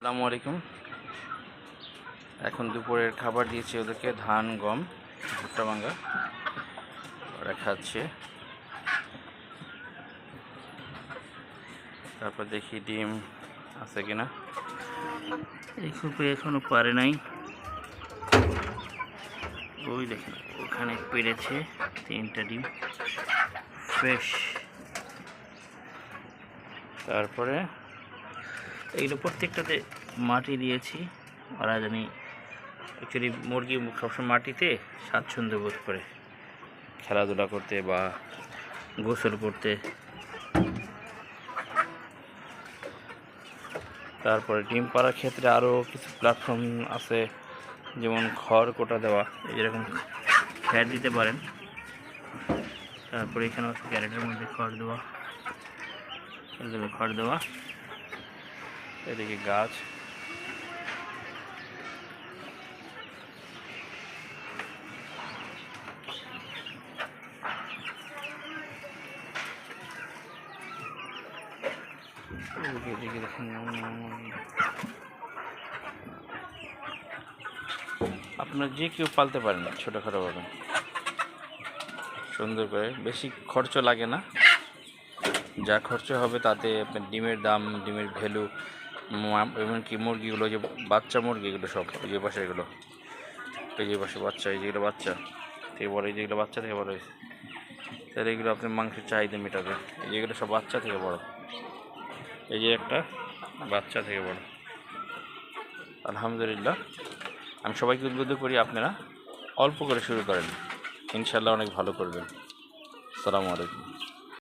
আসসালামু আলাইকুম। এখন দুপুরের খাবার দিয়েছি ওদেরকে, ধান, গম, ভুট্টা ভাঙ্গা, ওরা খাচ্ছে। তারপর দেখি ডিম আছে কিনা। এই খুপে এখনো পারে নাই, ওই দেখেন ওখানে পেরেছে 3টা ডিম ফ্রেশ। তারপরে এইগুলো প্রত্যেকটাতে মাটি দিয়েছি, ওরা জানি অ্যাকচুয়ালি মুরগি সবসময় মাটিতে স্বাচ্ছন্দ্য বোধ করে খেলাধুলা করতে বা গোসল করতে। তারপরে ডিম পাড়ার ক্ষেত্রে আরও কিছু প্ল্যাটফর্ম আছে, যেমন খড় কোটা দেওয়া, যেরকম খ্যার দিতে পারেন। তারপরে এখানে আছে ক্যারেটের মধ্যে খড় দেওয়া, এদিকে গাছ। আপনারা যে কেউ পালতে পারেন ছোটোখাটোভাবে, সুন্দর করে, বেশি খরচ লাগে না। যা খরচ হবে তাতে আপনার ডিমের দাম, ডিমের ভ্যালু, এমনকি মুরগিগুলো, যে বাচ্চা মুরগিগুলো সব ওই যে পাশে, এগুলো এই যে পাশে বাচ্চা, এই যেগুলো বাচ্চা থেকে বড়, এই যেগুলো বাচ্চা থেকে বড় হয়েছে, তাহলে এগুলো আপনার মাংসের চাহিদা মেটাবে। এই যেগুলো সব বাচ্চা থেকে বড়, এই যে একটা বাচ্চা থেকে বড়। আলহামদুলিল্লাহ, আমি সবাইকে উদ্বুদ্ধ করি আপনারা অল্প করে শুরু করেন, ইনশাল্লাহ অনেক ভালো করবেন। আসসালামু আলাইকুম।